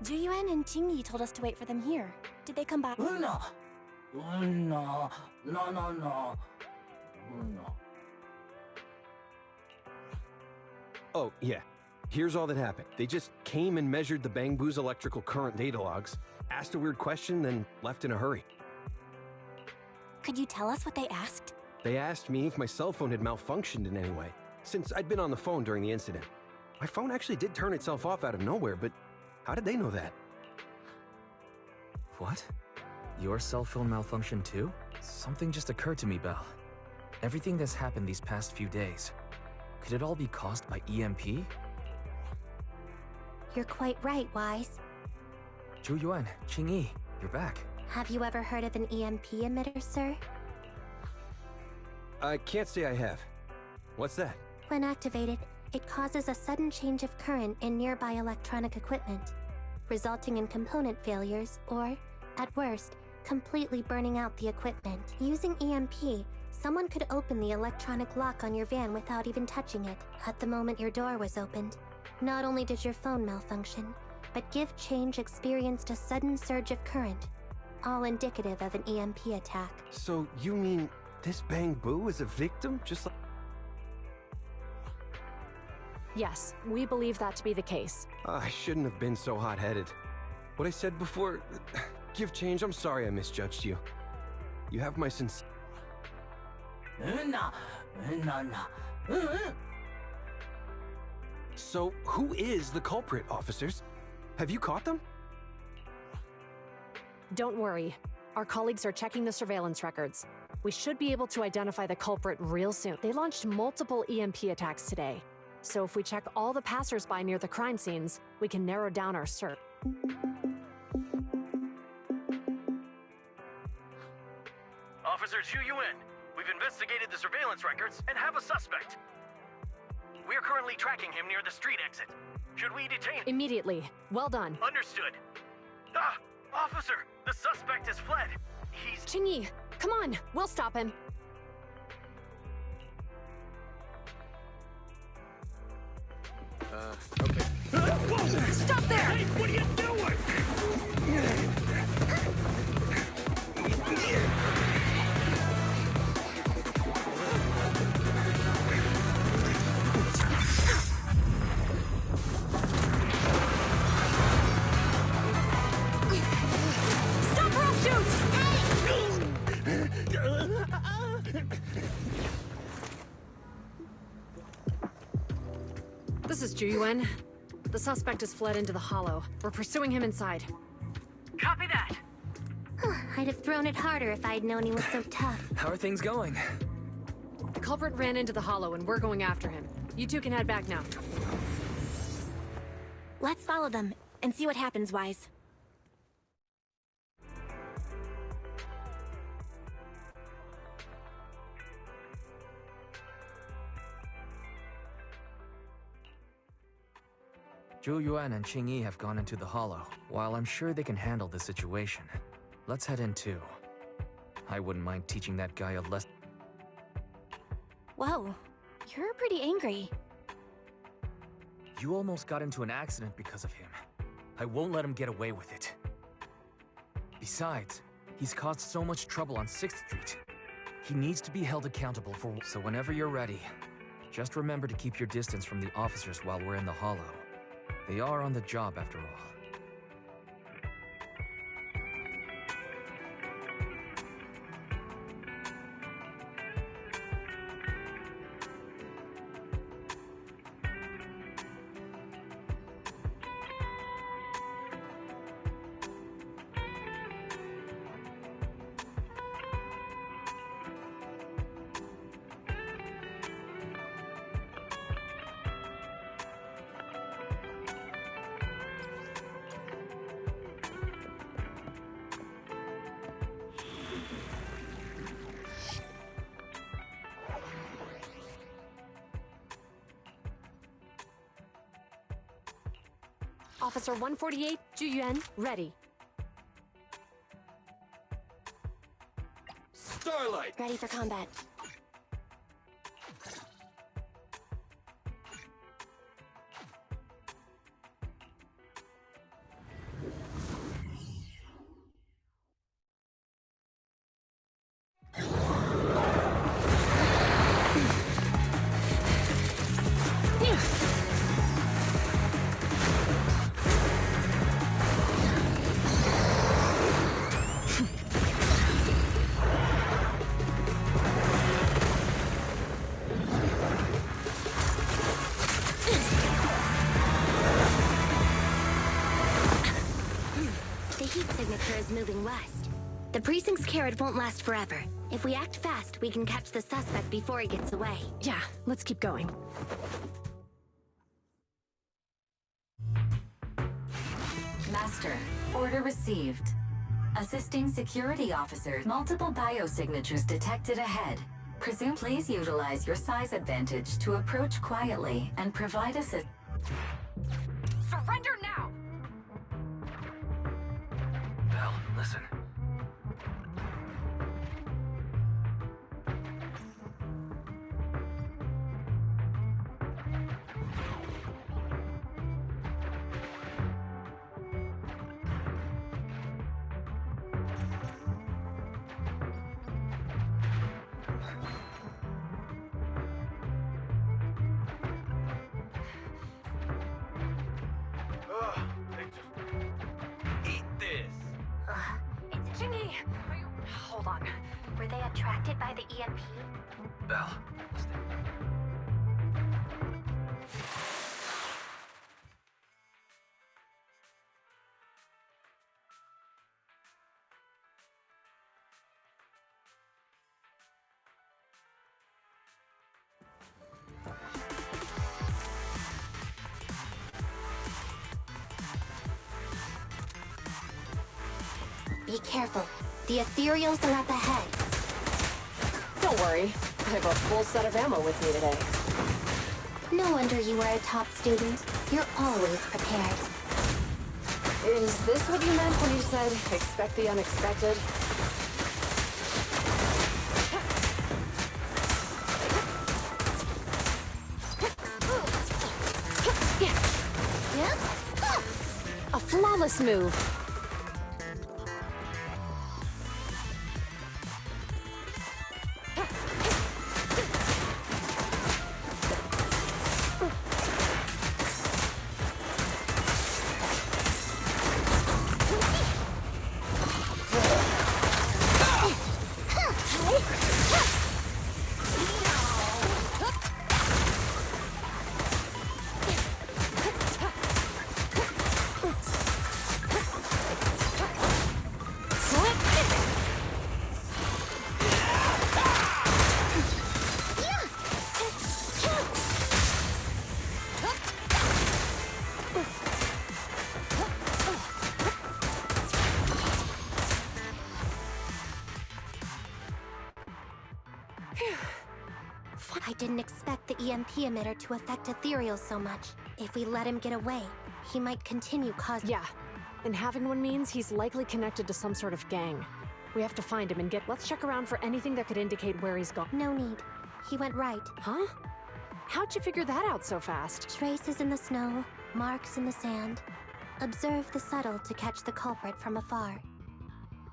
Juyuan and Jingy told us to wait for them here. Did they come back? Oh, yeah. Here's all that happened. They just came and measured the Bangbu's electrical current data logs, asked a weird question, then left in a hurry. Could you tell us what they asked? They asked me if my cell phone had malfunctioned in any way, since I'd been on the phone during the incident. My phone actually did turn itself off out of nowhere, but how did they know that? What? Your cell phone malfunctioned too? Something just occurred to me, Belle. Everything that's happened these past few days, could it all be caused by EMP? You're quite right, Wise. Juyuan, Qingyi, you're back. Have you ever heard of an EMP emitter, sir? I can't say I have. What's that? When activated, it causes a sudden change of current in nearby electronic equipment, resulting in component failures or, at worst, completely burning out the equipment. Using EMP, someone could open the electronic lock on your van without even touching it. At the moment your door was opened, not only did your phone malfunction, but Give Change experienced a sudden surge of current, all indicative of an EMP attack. So you mean this Bangbu is a victim, just like... Yes, we believe that to be the case. I shouldn't have been so hot-headed. What I said before... Give Change, I'm sorry I misjudged you. You have my sincere... So, who is the culprit, officers? Have you caught them? Don't worry. Our colleagues are checking the surveillance records. We should be able to identify the culprit real soon. They launched multiple EMP attacks today. So if we check all the passersby near the crime scenes, we can narrow down our search. Officer Zhu Yuan, we've investigated the surveillance records and have a suspect. We are currently tracking him near the street exit. Should we detain? Immediately. Well done. Understood. Ah! Officer! The suspect has fled! He's... Qingyi, come on! We'll stop him. Okay. Whoa! Stop there! Hey, what are you doing? Stop or I'll shoot! This is Zhu Yuan. The suspect has fled into the hollow. We're pursuing him inside. Copy that. I'd have thrown it harder if I'd known he was so tough. How are things going? The culprit ran into the hollow and we're going after him. You two can head back now. Let's follow them and see what happens, Wise. Zhu Yuan and Qingyi have gone into the hollow. While I'm sure they can handle the situation, let's head in too. I wouldn't mind teaching that guy a lesson. Whoa, you're pretty angry. You almost got into an accident because of him. I won't let him get away with it. Besides, he's caused so much trouble on 6th Street. He needs to be held accountable for... So whenever you're ready, just remember to keep your distance from the officers while we're in the hollow. They are on the job after all. Officer 148, Zhu Yuan, ready. Starlight! Ready for combat. Moving west. The precinct's carrot won't last forever. If we act fast, we can catch the suspect before he gets away. Yeah, let's keep going. Master, order received. Assisting security officers, multiple biosignatures detected ahead. Presume please utilize your size advantage to approach quietly and provide assistance. Surrender now! Belle, listen. Hold on. Were they attracted by the EMP? Belle, listen. Be careful. The ethereals are up ahead. Don't worry. I have a full set of ammo with me today. No wonder you were a top student. You're always prepared. Is this what you meant when you said, expect the unexpected? A flawless move. I didn't expect the EMP emitter to affect ethereals so much. If we let him get away, he might continue causing— Yeah, and having one means he's likely connected to some sort of gang. We have to find him and let's check around for anything that could indicate where he's gone. No need. He went right. Huh? How'd you figure that out so fast? Traces in the snow, marks in the sand. Observe the subtle to catch the culprit from afar.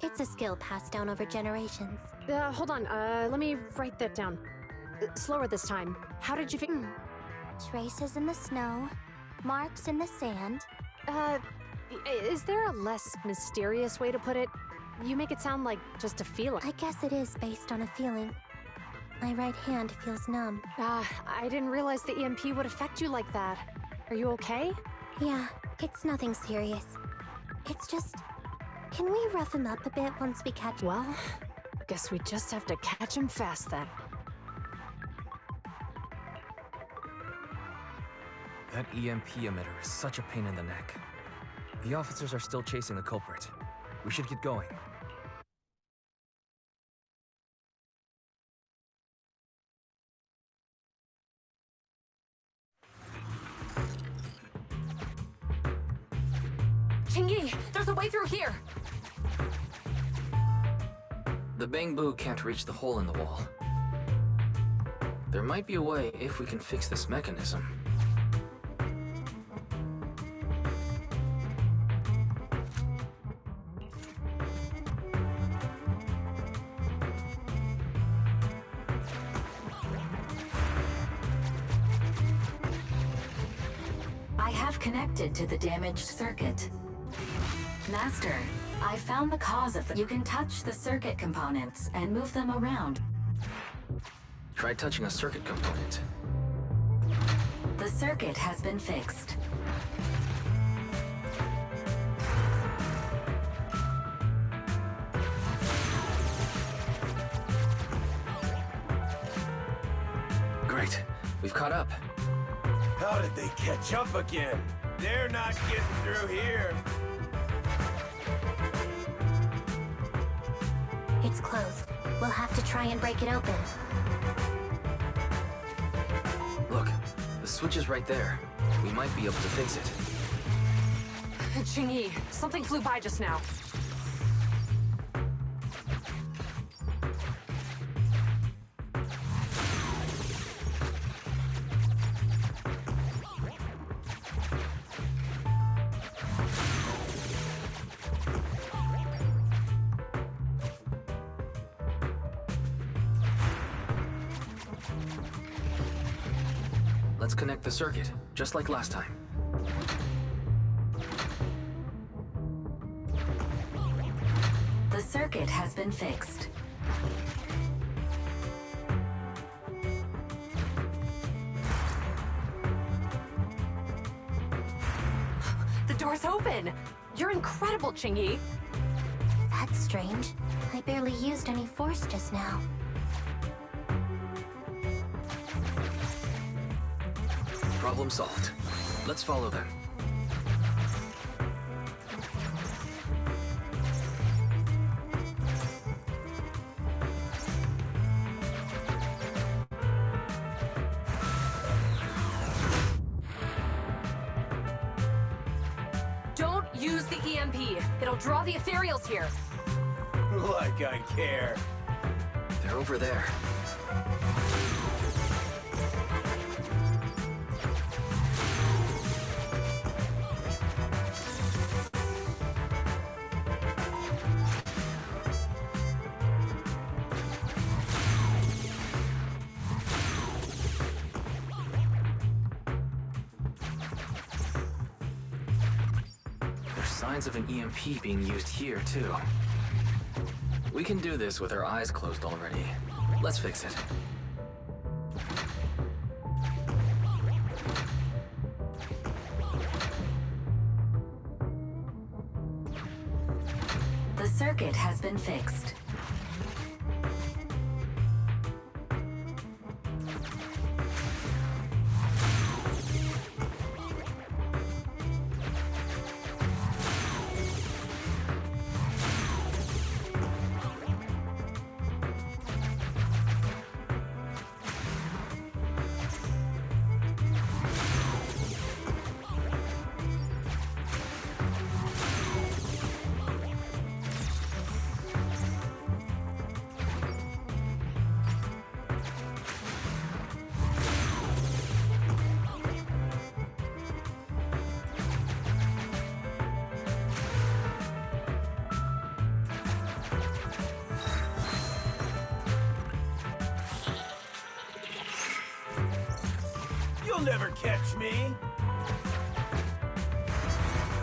It's a skill passed down over generations. Hold on, let me write that down. Slower this time. How did you figure— Traces in the snow, marks in the sand. Is there a less mysterious way to put it? You make it sound like just a feeling. I guess it is based on a feeling. My right hand feels numb. I didn't realize the EMP would affect you like that. Are you okay? Yeah, it's nothing serious. It's just... Can we rough him up a bit once we catch— Well, guess we just have to catch him fast then. That EMP emitter is such a pain in the neck. The officers are still chasing the culprit. We should get going. Chingy, there's a way through here! The bamboo can't reach the hole in the wall. There might be a way if we can fix this mechanism. I have connected to the damaged circuit. Master, I found the cause of You can touch the circuit components and move them around. Try touching a circuit component. The circuit has been fixed. Great. We've caught up. How did they catch up again? They're not getting through here. It's closed. We'll have to try and break it open. Look, the switch is right there. We might be able to fix it. Chingy, something flew by just now. Let's connect the circuit, just like last time. The circuit has been fixed. The door's open! You're incredible, Chingy! That's strange. I barely used any force just now. Problem solved. Let's follow them. Don't use the EMP. It'll draw the ethereals here. Like I care. They're over there. There's signs of an EMP being used here, too. We can do this with our eyes closed already. Let's fix it. The circuit has been fixed. You'll never catch me!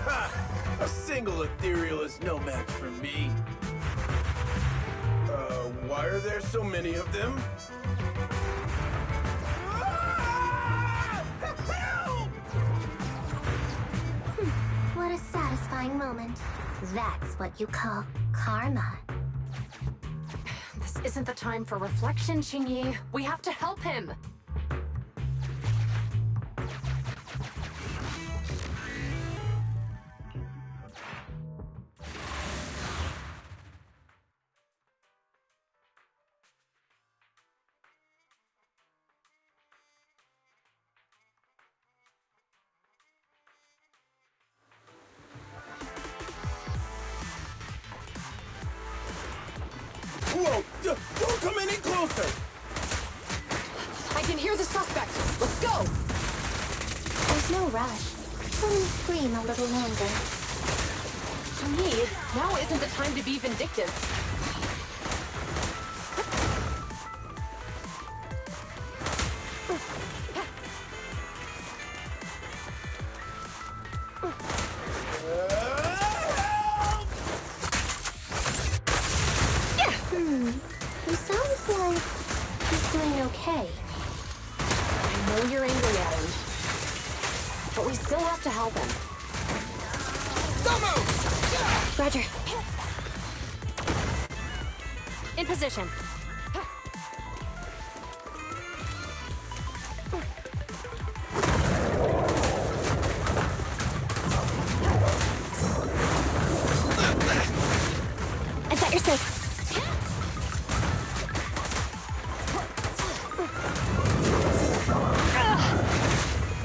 Ha! A single ethereal is no match for me. Why are there so many of them? Help! What a satisfying moment. That's what you call karma. This isn't the time for reflection, Qingyi. We have to help him. Whoa! Don't come any closer! I can hear the suspect. Let's go! There's no rush. Let him scream a little longer. Qingyi, now isn't the time to be vindictive. He sounds like he's doing okay. I know you're angry at him, but we still have to help him. Don't move! Roger. In position. I've got your six.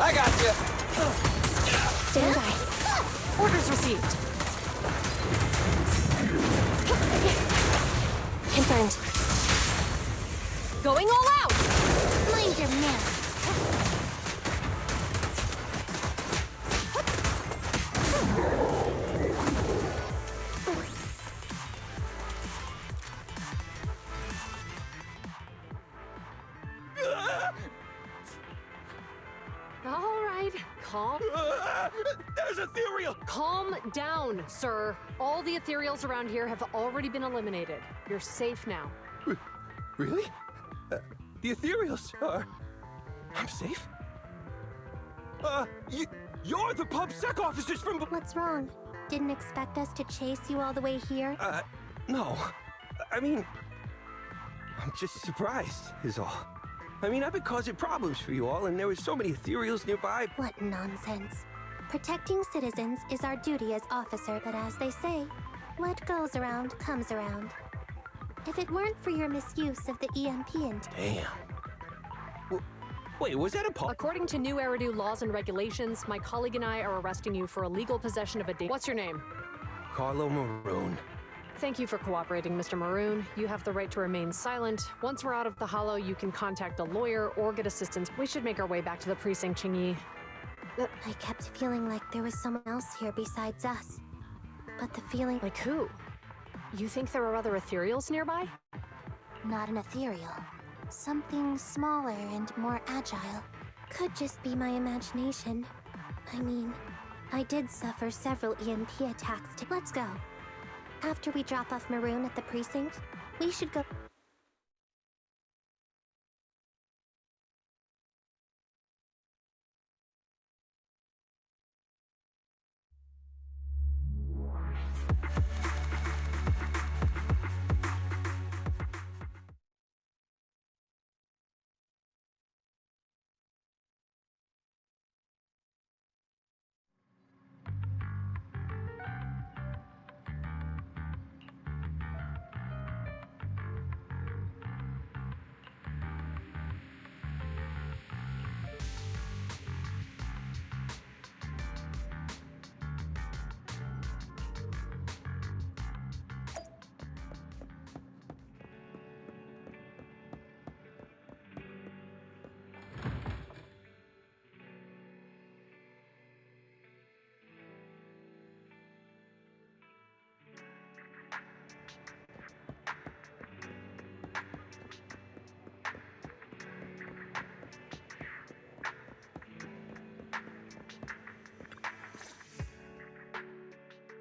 I got you! Stand by. Orders received. Confirmed. Going all out! Mind your man. All right, calm. There's ethereal! Calm down, sir. All the ethereals around here have already been eliminated. You're safe now. Really? The ethereals are... I'm safe? You're the PubSec officers from... What's wrong? Didn't expect us to chase you all the way here? No. I mean... I'm just surprised, is all. I mean, I've been causing problems for you all, and there were so many ethereals nearby. What nonsense. Protecting citizens is our duty as officer, but as they say, what goes around comes around. If it weren't for your misuse of the EMP and... Damn. Wait, was that a pop? According to new Eridu laws and regulations, my colleague and I are arresting you for illegal possession of a What's your name? Carlo Maroon. Thank you for cooperating, Mr. Maroon. You have the right to remain silent. Once we're out of the hollow, you can contact a lawyer or get assistance. We should make our way back to the precinct, Qingyi. I kept feeling like there was someone else here besides us. But the feeling... Like who? You think there are other ethereals nearby? Not an ethereal. Something smaller and more agile. Could just be my imagination. I mean, I did suffer several EMP attacks. Let's go. After we drop off Maroon at the precinct, we should go...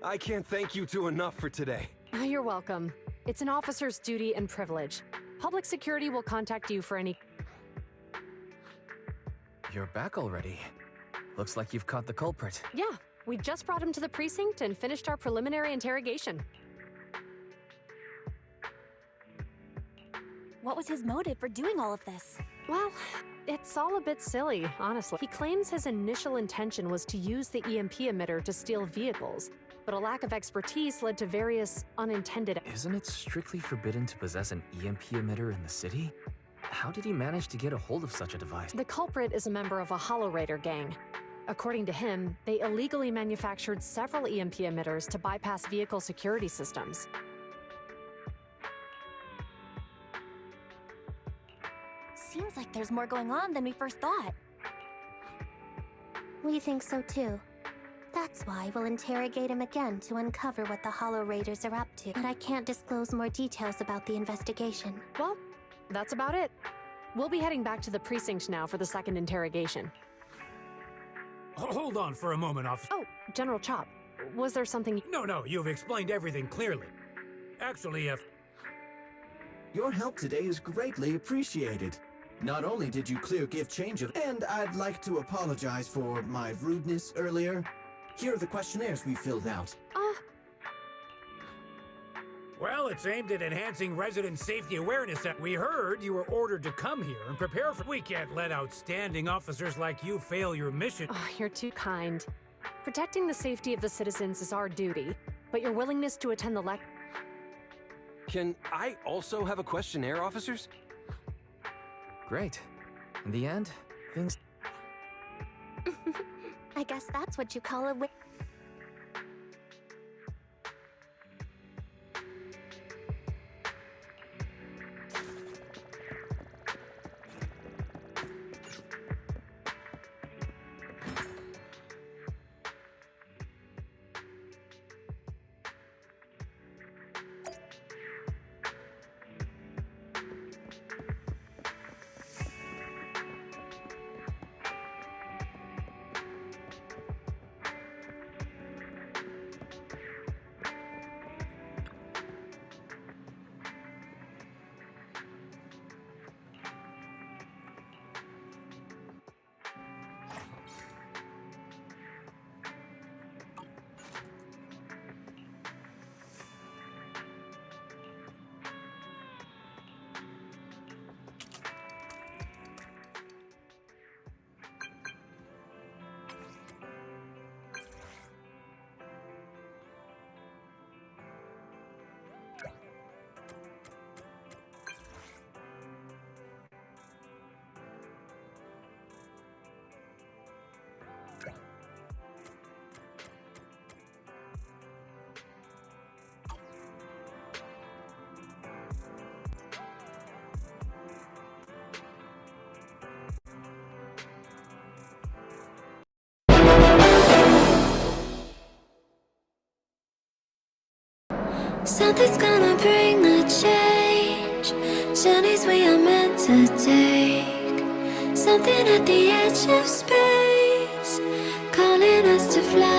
I can't thank you two enough for today. You're welcome. It's an officer's duty and privilege. Public security will contact you for any... You're back already. Looks like you've caught the culprit. Yeah, we just brought him to the precinct and finished our preliminary interrogation. What was his motive for doing all of this? Well, it's all a bit silly, honestly. He claims his initial intention was to use the EMP emitter to steal vehicles, but a lack of expertise led to various unintended... Isn't it strictly forbidden to possess an EMP emitter in the city? How did he manage to get a hold of such a device? The culprit is a member of a Hollow Raider gang. According to him, they illegally manufactured several EMP emitters to bypass vehicle security systems. Seems like there's more going on than we first thought. We think so too. That's why we'll interrogate him again to uncover what the Hollow Raiders are up to. But I can't disclose more details about the investigation. Well, that's about it. We'll be heading back to the precinct now for the second interrogation. Hold on for a moment, officer. Oh, General Chop, was there something... No, you've explained everything clearly. Actually, Your help today is greatly appreciated. Not only did you clear give change of... And I'd like to apologize for my rudeness earlier. Here are the questionnaires we filled out. Well, it's aimed at enhancing resident safety awareness. We heard you were ordered to come here and prepare for... We can't let outstanding officers like you fail your mission. Oh, you're too kind. Protecting the safety of the citizens is our duty, but your willingness to attend the Can I also have a questionnaire, officers? Great. In the end, things... I guess that's what you call a win. Something's gonna bring the change. Journeys we are meant to take. Something at the edge of space, calling us to fly.